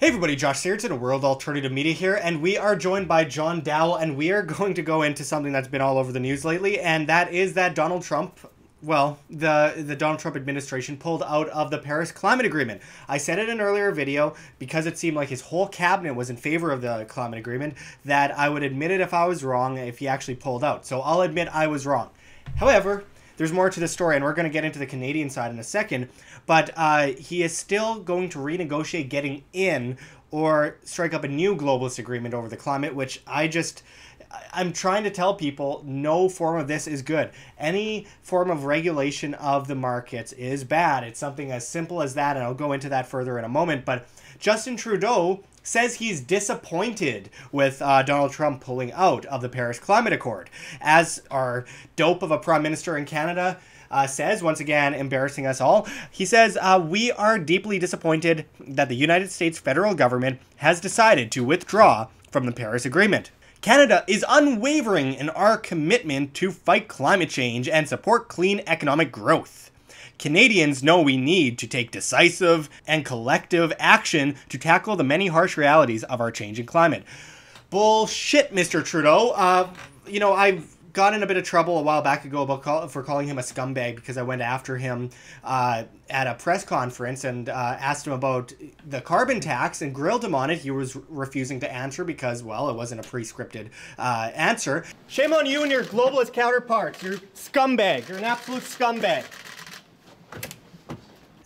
Hey everybody, Josh Sigurdson of World Alternative Media here, and we are joined by John Doull, and we are going to go into something that's been all over the news lately, and that is that Donald Trump, well, the Donald Trump administration pulled out of the Paris Climate Agreement. I said in an earlier video, because it seemed like his whole cabinet was in favor of the climate agreement, that I would admit it if I was wrong if he actually pulled out. So I'll admit I was wrong. However, there's more to the story, and we're going to get into the Canadian side in a second, but he is still going to renegotiate getting in or strike up a new globalist agreement over the climate, which I'm trying to tell people no form of this is good. Any form of regulation of the markets is bad. It's something as simple as that, and I'll go into that further in a moment, but Justin Trudeau says he's disappointed with Donald Trump pulling out of the Paris Climate Accord. As our dope of a Prime Minister in Canada says, once again embarrassing us all, he says, we are deeply disappointed that the United States federal government has decided to withdraw from the Paris Agreement. Canada is unwavering in our commitment to fight climate change and support clean economic growth. Canadians know we need to take decisive and collective action to tackle the many harsh realities of our changing climate. Bullshit, Mr. Trudeau. I've got in a bit of trouble a while back ago for calling him a scumbag because I went after him at a press conference and asked him about the carbon tax and grilled him on it. He was refusing to answer because, well, it wasn't a pre-scripted answer. Shame on you and your globalist counterparts. You're scumbag. You're an absolute scumbag.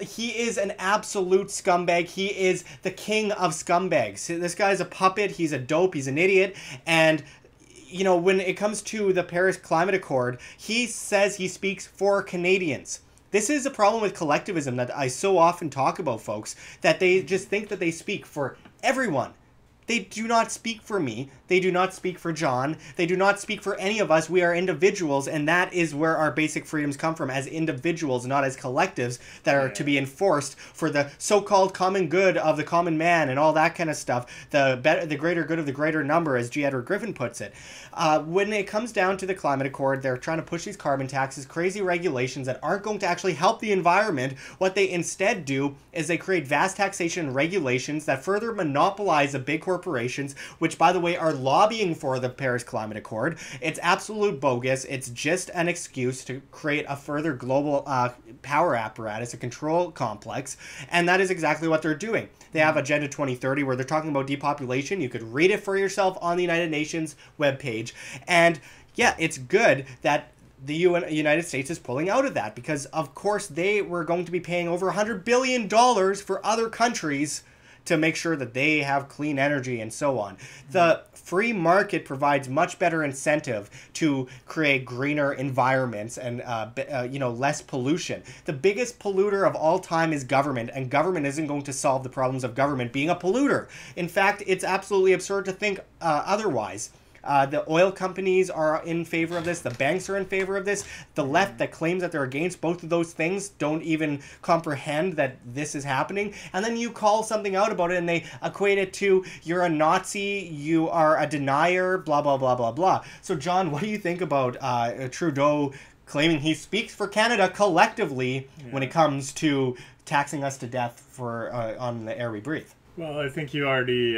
He is an absolute scumbag. He is the king of scumbags. This guy's a puppet. He's a dope. He's an idiot. And, you know, when it comes to the Paris Climate Accord, he says he speaks for Canadians. This is a problem with collectivism that I so often talk about, folks, that they just think that they speak for everyone. They do not speak for me. They do not speak for John. They do not speak for any of us. We are individuals, and that is where our basic freedoms come from, as individuals, not as collectives that are to be enforced for the so-called common good of the common man and all that kind of stuff. The greater good of the greater number, as G. Edward Griffin puts it. When it comes down to the Climate Accord, they're trying to push these carbon taxes, crazy regulations that aren't going to actually help the environment. What they instead do is they create vast taxation and regulations that further monopolize the big corporations, which, by the way, are lobbying for the Paris Climate Accord. It's absolute bogus. It's just an excuse to create a further global power apparatus, a control complex, and that is exactly what they're doing. They have Agenda 2030 where they're talking about depopulation. You could read it for yourself on the United Nations webpage, and yeah, it's good that the United States is pulling out of that because, of course, they were going to be paying over $100 billion for other countries to make sure that they have clean energy and so on. The free market provides much better incentive to create greener environments and less pollution. The biggest polluter of all time is government, and government isn't going to solve the problems of government being a polluter. In fact, it's absolutely absurd to think otherwise. The oil companies are in favor of this. The banks are in favor of this. The left that claims that they're against both of those things don't even comprehend that this is happening. And then you call something out about it and they equate it to you're a Nazi, you are a denier, blah, blah, blah, blah, blah. So, John, what do you think about Trudeau claiming he speaks for Canada collectively when it comes to taxing us to death for on the air we breathe? Well, I think you already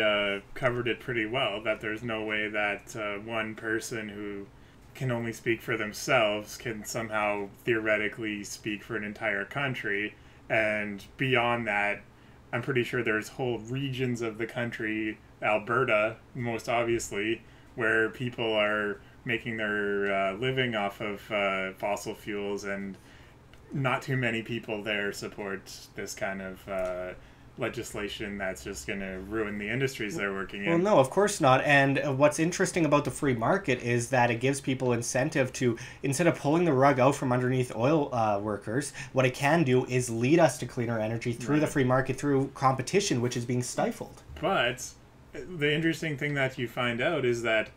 covered it pretty well, that there's no way that one person who can only speak for themselves can somehow theoretically speak for an entire country. And beyond that, I'm pretty sure there's whole regions of the country, Alberta most obviously, where people are making their living off of fossil fuels, and not too many people there support this kind of legislation that's just going to ruin the industries they're working in. Well, no, of course not. And what's interesting about the free market is that it gives people incentive to, instead of pulling the rug out from underneath oil workers, what it can do is lead us to cleaner energy through the free market, through competition, which is being stifled. But the interesting thing that you find out is that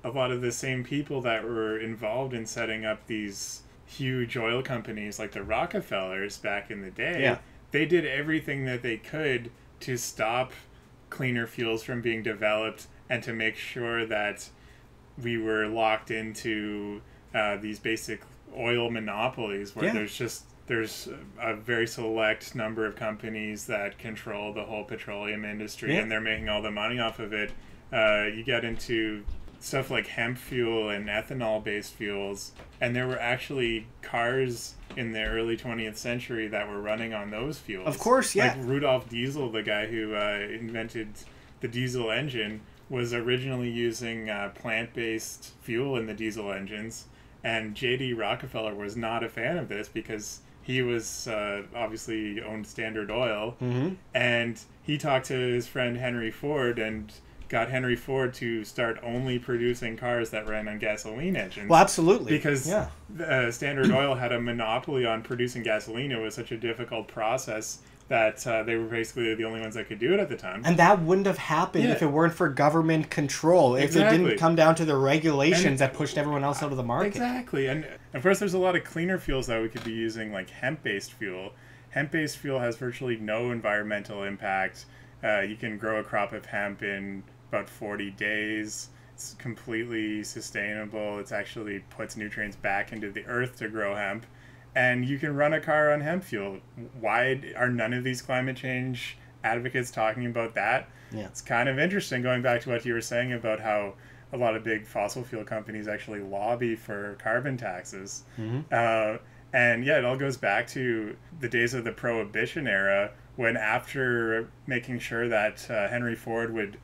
a lot of the same people that were involved in setting up these huge oil companies like the Rockefellers back in the day, they did everything that they could to stop cleaner fuels from being developed and to make sure that we were locked into these basic oil monopolies where there's just there's a very select number of companies that control the whole petroleum industry, and they're making all the money off of it. You get into stuff like hemp fuel and ethanol-based fuels, and there were actually cars in the early 20th century that were running on those fuels. Of course, yeah. Like Rudolf Diesel, the guy who invented the diesel engine, was originally using plant-based fuel in the diesel engines, and J.D. Rockefeller was not a fan of this because he was obviously owned Standard Oil, and he talked to his friend Henry Ford and got Henry Ford to start only producing cars that ran on gasoline engines. Well, absolutely. Because Standard Oil had a monopoly on producing gasoline. It was such a difficult process that they were basically the only ones that could do it at the time. And that wouldn't have happened if it weren't for government control, if it didn't come down to the regulations that pushed everyone else out of the market. Exactly. And of course, there's a lot of cleaner fuels that we could be using, like hemp-based fuel. Hemp-based fuel has virtually no environmental impact. You can grow a crop of hemp in about 40 days. It's completely sustainable. It actually puts nutrients back into the earth to grow hemp. And you can run a car on hemp fuel. Why are none of these climate change advocates talking about that? Yeah. It's kind of interesting, going back to what you were saying about how a lot of big fossil fuel companies actually lobby for carbon taxes. And yeah, it all goes back to the days of the Prohibition era, when after making sure that Henry Ford would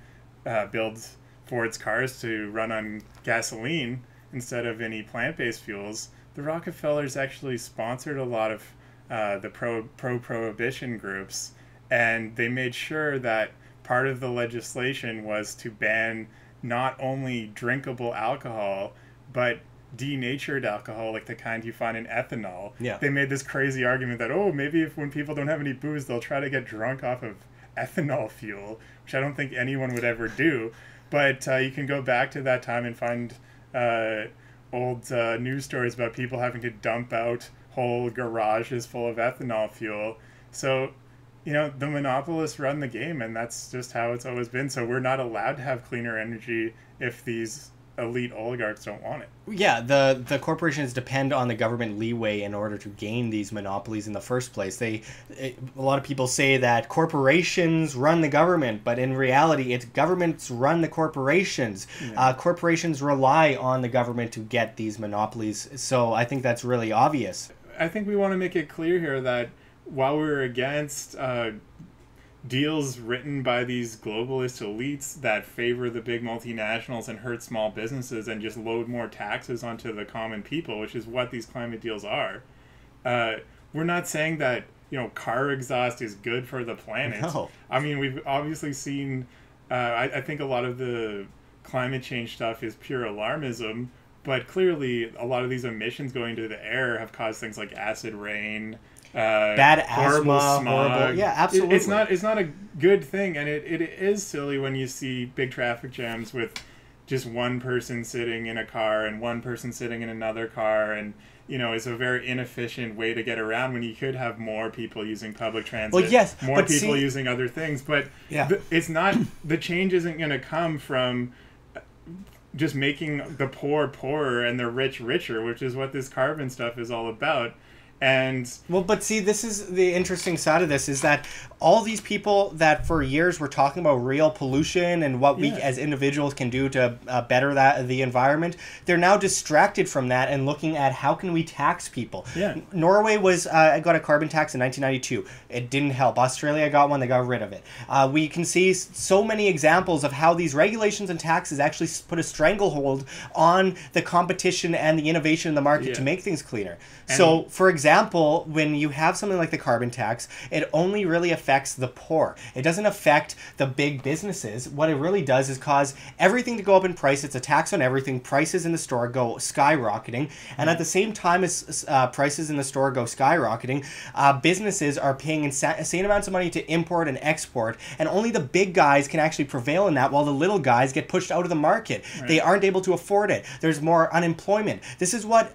build Ford's cars to run on gasoline instead of any plant-based fuels, the Rockefellers actually sponsored a lot of the pro-prohibition groups, and they made sure that part of the legislation was to ban not only drinkable alcohol, but denatured alcohol, like the kind you find in ethanol. Yeah. They made this crazy argument that, oh, maybe when people don't have any booze, they'll try to get drunk off of ethanol fuel, which I don't think anyone would ever do. But you can go back to that time and find old news stories about people having to dump out whole garages full of ethanol fuel. So, you know, the monopolists run the game, and that's just how it's always been. So we're not allowed to have cleaner energy if these elite oligarchs don't want it. Yeah, the corporations depend on the government leeway in order to gain these monopolies in the first place. A lot of people say that corporations run the government, but in reality, it's governments run the corporations. Yeah. Corporations rely on the government to get these monopolies, so I think that's really obvious. I think we want to make it clear here that while we're against deals written by these globalist elites that favor the big multinationals and hurt small businesses and just load more taxes onto the common people, which is what these climate deals are, we're not saying that, you know, car exhaust is good for the planet. No. I mean, we've obviously seen, I think a lot of the climate change stuff is pure alarmism, but clearly a lot of these emissions going into the air have caused things like acid rain, bad horrible asthma, smog. horrible. Yeah, absolutely. It's not a good thing, and it is silly when you see big traffic jams with just one person sitting in a car and one person sitting in another car, and you know, it's a very inefficient way to get around when you could have more people using public transit. Well, yes, more people using other things, but it's not. The change isn't going to come from just making the poor poorer and the rich richer, which is what this carbon stuff is all about. And well, but see, this is the interesting side of this, is that all these people that for years were talking about real pollution and what we as individuals can do to better the environment, they're now distracted from that and looking at how can we tax people. Norway got a carbon tax in 1992. It didn't help. Australia got one. They got rid of it. We can see so many examples of how these regulations and taxes actually put a stranglehold on the competition and the innovation in the market to make things cleaner. And so, for example, when you have something like the carbon tax, it only really affects the poor. It doesn't affect the big businesses. What it really does is cause everything to go up in price. It's a tax on everything. Prices in the store go skyrocketing. And at the same time as prices in the store go skyrocketing, businesses are paying insane amounts of money to import and export. And only the big guys can actually prevail in that, while the little guys get pushed out of the market. Right. They aren't able to afford it. There's more unemployment. This is what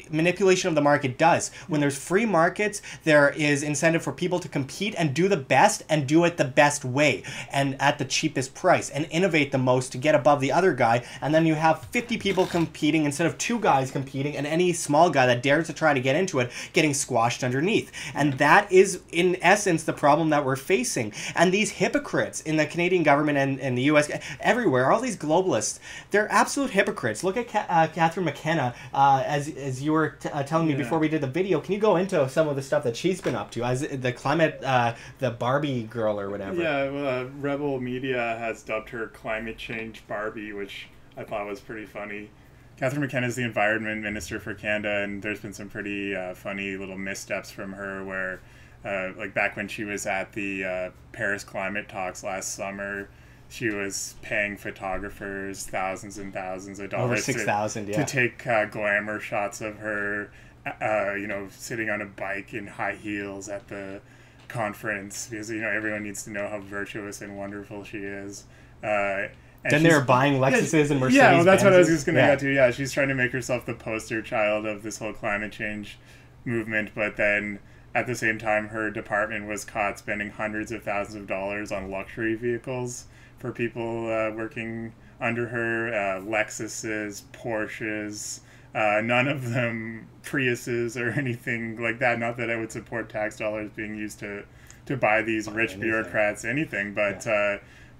manipulation of the market does. US. When there's free markets, there is incentive for people to compete and do the best and do it the best way and at the cheapest price and innovate the most to get above the other guy. And then you have 50 people competing instead of 2 guys competing, and any small guy that dares to try to get into it getting squashed underneath. And that is, in essence, the problem that we're facing. And these hypocrites in the Canadian government and the US, everywhere, all these globalists, they're absolute hypocrites. Look at Catherine McKenna, as you were telling me before we did the video. Can you go into some of the stuff that she's been up to as the climate, the Barbie girl or whatever? Yeah, well, Rebel Media has dubbed her climate change Barbie, which I thought was pretty funny. Catherine McKenna is the Environment Minister for Canada, and there's been some pretty funny little missteps from her where, like back when she was at the Paris climate talks last summer, she was paying photographers thousands and thousands of dollars over 6,000, to take glamour shots of her, sitting on a bike in high heels at the conference, because everyone needs to know how virtuous and wonderful she is. Then they were buying Lexuses and Mercedes. Yeah, well, that's Benzes. what I was just going to get to. Yeah, she's trying to make herself the poster child of this whole climate change movement, but then at the same time, her department was caught spending hundreds of thousands of dollars on luxury vehicles for people working under her. Lexuses, Porsches, none of them Priuses or anything like that. Not that I would support tax dollars being used to buy these rich bureaucrats anything, but...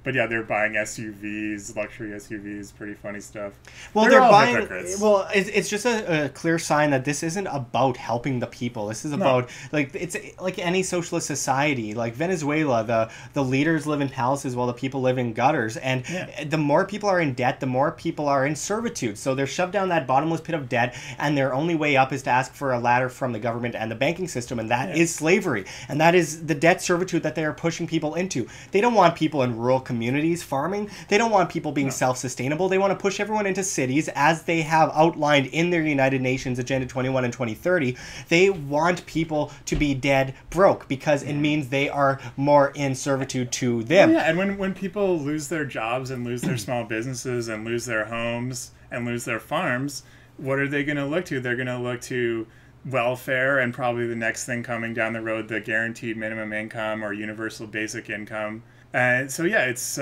But yeah, they're buying SUVs, luxury SUVs, pretty funny stuff. Well, they're buying. Hypocrites. Well, it's just a clear sign that this isn't about helping the people. This is about it's like any socialist society, like Venezuela. The leaders live in palaces while the people live in gutters, and the more people are in debt, the more people are in servitude. So they're shoved down that bottomless pit of debt, and their only way up is to ask for a ladder from the government and the banking system, and that is slavery, and that is the debt servitude that they are pushing people into. They don't want people in rural communities farming. They don't want people being self-sustainable. They want to push everyone into cities, as they have outlined in their United Nations Agenda 21 and 2030. They want people to be dead broke because it means they are more in servitude to them. Yeah, and when people lose their jobs and lose their small businesses and lose their homes and lose their farms, what are they going to look to? They're going to look to welfare, and probably the next thing coming down the road, the guaranteed minimum income or universal basic income. So yeah, it's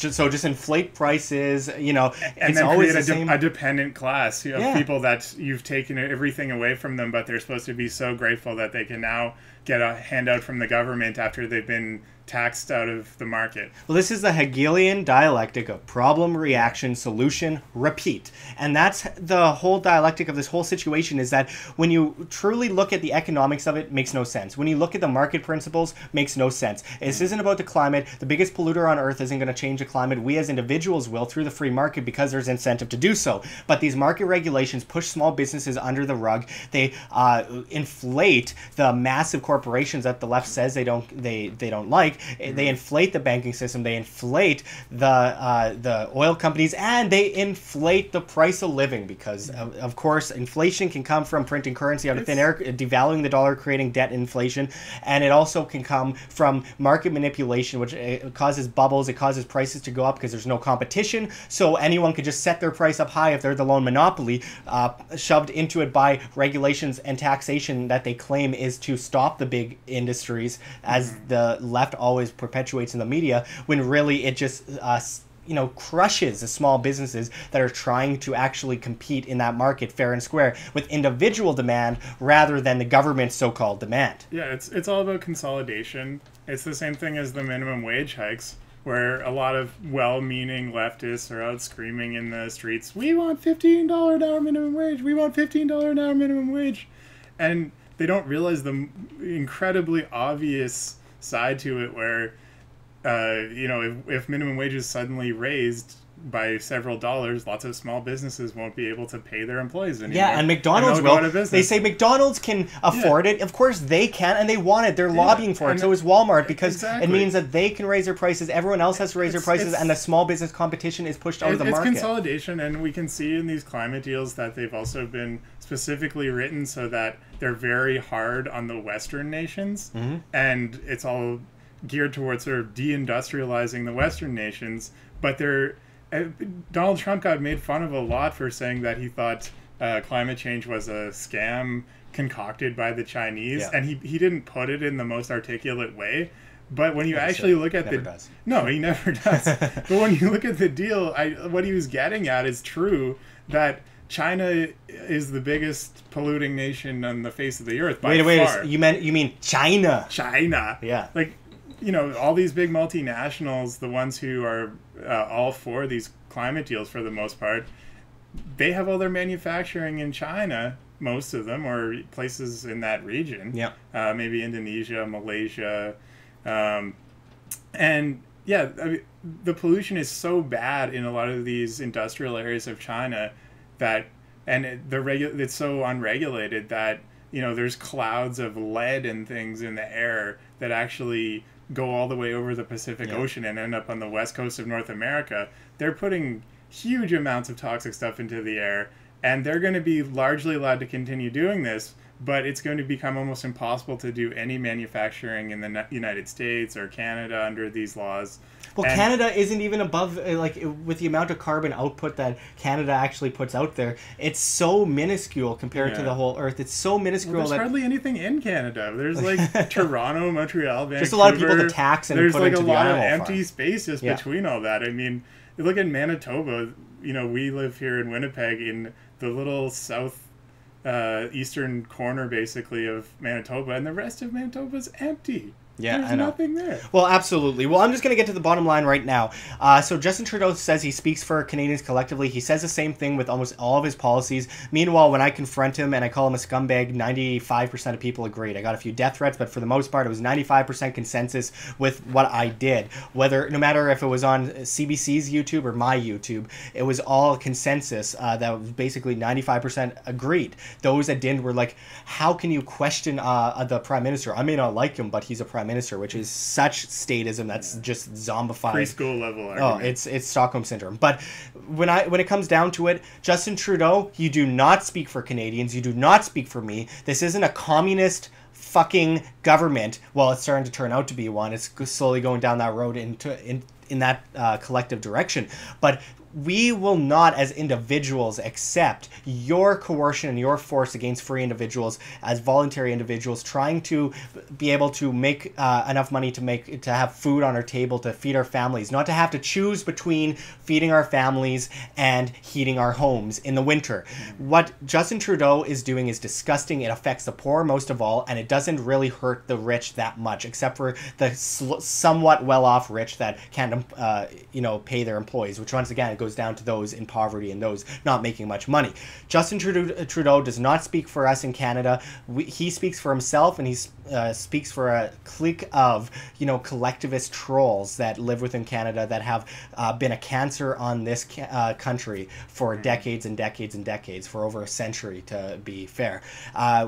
just inflate prices, and it's then always create a dependent class of people that you've taken everything away from them, but they're supposed to be so grateful that they can now get a handout from the government after they've been taxed out of the market. Well, this is the Hegelian dialectic of problem, reaction, solution, repeat. And that's the whole dialectic of this whole situation, is that when you truly look at the economics of it, makes no sense. When you look at the market principles, makes no sense. This isn't about the climate. The biggest polluter on earth isn't going to change the climate. We as individuals will through the free market because there's incentive to do so. But these market regulations push small businesses under the rug. They inflate the massive corporations that the left says they don't like. They inflate the banking system, they inflate the oil companies, and they inflate the price of living because, of course, inflation can come from printing currency out of thin air, devaluing the dollar, creating debt inflation, and it also can come from market manipulation, which causes bubbles, it causes prices to go up because there's no competition, so anyone could just set their price up high if they're the lone monopoly, shoved into it by regulations and taxation that they claim is to stop the big industries, as the left always perpetuates in the media, when really it just crushes the small businesses that are trying to actually compete in that market fair and square with individual demand rather than the government's so-called demand. Yeah, it's all about consolidation. It's the same thing as the minimum wage hikes, where a lot of well-meaning leftists are out screaming in the streets, "We want $15 an hour minimum wage! We want $15 an hour minimum wage!" And they don't realize the incredibly obvious side to it where, if minimum wage is suddenly raised by several dollars, lots of small businesses won't be able to pay their employees anymore. Yeah, and McDonald's will. They say McDonald's can afford it. Of course they can, and they want it. They're lobbying for it. So is Walmart, because it means that they can raise their prices. Everyone else has to raise their prices, and the small business competition is pushed out of the market. It's consolidation, and we can see in these climate deals that they've also been specifically written so that they're very hard on the Western nations, and it's all geared towards sort of deindustrializing the Western nations, but Donald Trump got made fun of a lot for saying that he thought climate change was a scam concocted by the Chinese, Yeah. and he didn't put it in the most articulate way. But when you Never actually should. look at Never the does. no, he never does. But when you look at the deal, what he was getting at is true, that China is the biggest polluting nation on the face of the earth by far. You mean China? China. Yeah. Like, you know, all these big multinationals, the ones who are all for these climate deals for the most part, they have all their manufacturing in China, most of them, or places in that region. Yeah. Maybe Indonesia, Malaysia. And yeah, I mean, the pollution is so bad in a lot of these industrial areas of China that, and it's so unregulated that, you know, there's clouds of lead and things in the air that actually go all the way over the Pacific Ocean and end up on the west coast of North America. They're putting huge amounts of toxic stuff into the air, and they're going to be largely allowed to continue doing this, but it's going to become almost impossible to do any manufacturing in the United States or Canada under these laws. Well, and Canada isn't even above, like, with the amount of carbon output that Canada actually puts out there. It's so minuscule compared to the whole Earth. It's so minuscule there's hardly anything in Canada. There's like Toronto, Montreal, Vancouver. Just a lot of people to tax and there's put like into a the lot of animal empty farm. space just between all that. I mean, you look at Manitoba. You know, we live here in Winnipeg in the little eastern corner, basically, of Manitoba, and the rest of Manitoba's empty. Yeah, There's I know. nothing there. Well, absolutely. Well, I'm just going to get to the bottom line right now. So Justin Trudeau says he speaks for Canadians collectively. He says the same thing with almost all of his policies. Meanwhile, when I confront him and I call him a scumbag, 95% of people agreed. I got a few death threats, but for the most part, it was 95% consensus with what I did. No matter if it was on CBC's YouTube or my YouTube, it was all consensus that was basically 95% agreed. Those that didn't were like, how can you question the Prime Minister? I may not like him, but he's a Prime Minister, which is such statism that's just zombified. Preschool level argument. Oh, it's Stockholm syndrome. But when it comes down to it, Justin Trudeau, you do not speak for Canadians. You do not speak for me. This isn't a communist fucking government. Well, it's starting to turn out to be one. It's slowly going down that road in that collective direction. But we will not, as individuals, accept your coercion and your force against free individuals as voluntary individuals trying to be able to make enough money to have food on our table, to feed our families, not to have to choose between feeding our families and heating our homes in the winter. What Justin Trudeau is doing is disgusting. It affects the poor most of all, and it doesn't really hurt the rich that much, except for the somewhat well-off rich that can't pay their employees, which once again, it goes down to those in poverty and those not making much money. Justin Trudeau does not speak for us in Canada. He speaks for himself, and he speaks for a clique of collectivist trolls that live within Canada that have been a cancer on this country for decades and decades and decades, for over a century, to be fair.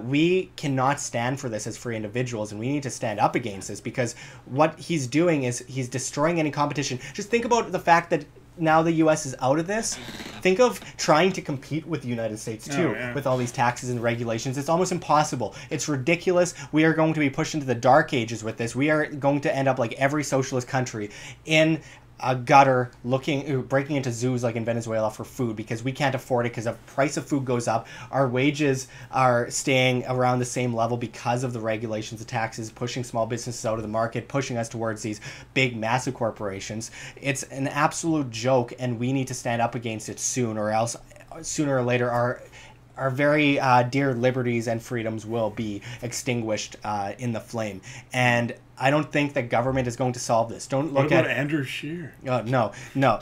We cannot stand for this as free individuals, and we need to stand up against this, because what he's doing is he's destroying any competition. Just think about the fact that now the U.S. is out of this. Think of trying to compete with the United States too, with all these taxes and regulations. It's almost impossible. It's ridiculous. We are going to be pushed into the dark ages with this. We are going to end up like every socialist country in a gutter, breaking into zoos like in Venezuela for food, because we can't afford it, because the price of food goes up. Our wages are staying around the same level because of the regulations, the taxes, pushing small businesses out of the market, pushing us towards these big, massive corporations. It's an absolute joke, and we need to stand up against it soon, or else sooner or later our very dear liberties and freedoms will be extinguished in the flame. And I don't think that government is going to solve this. Don't look at Andrew Scheer. No.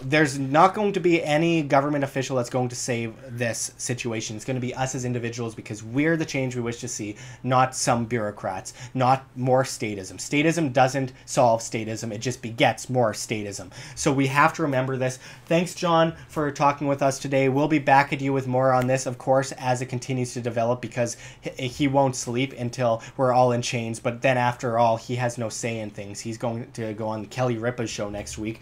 There's not going to be any government official that's going to save this situation. It's going to be us as individuals, because we're the change we wish to see, not some bureaucrats, not more statism. Statism doesn't solve statism. It just begets more statism. So we have to remember this. Thanks, John, for talking with us today. We'll be back at you with more on this, of course, as it continues to develop, because he won't sleep until we're all in chains. But then after all, he has no no say in things. He's going to go on Kelly Ripa's show next week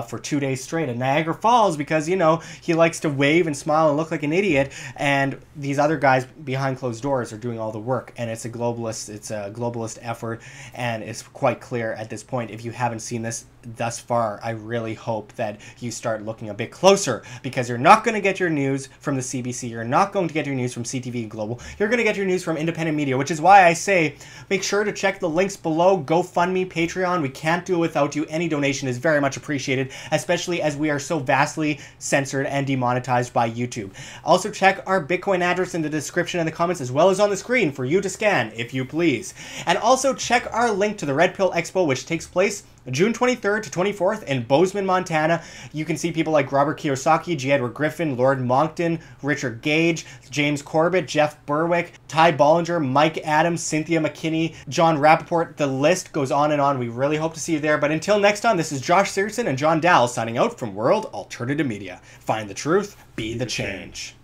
for 2 days straight at Niagara Falls because, you know, he likes to wave and smile and look like an idiot, and these other guys behind closed doors are doing all the work, and it's a globalist effort, and it's quite clear at this point. If you haven't seen this thus far, I really hope that you start looking a bit closer, because you're not going to get your news from the CBC, you're not going to get your news from CTV Global, you're going to get your news from independent media, which is why I say make sure to check the links below. GoFundMe, Patreon, we can't do it without you. Any donation is very much appreciated, especially as we are so vastly censored and demonetized by YouTube. Also check our Bitcoin address in the description and the comments, as well as on the screen for you to scan, if you please. And also check our link to the Red Pill Expo, which takes place June 23rd to 24th in Bozeman, Montana. You can see people like Robert Kiyosaki, G. Edward Griffin, Lord Monckton, Richard Gage, James Corbett, Jeff Berwick, Ty Bollinger, Mike Adams, Cynthia McKinney, John Rappaport. The list goes on and on. We really hope to see you there. But until next time, this is Josh Sigurdson and John Doull signing out from World Alternative Media. Find the truth, be the change.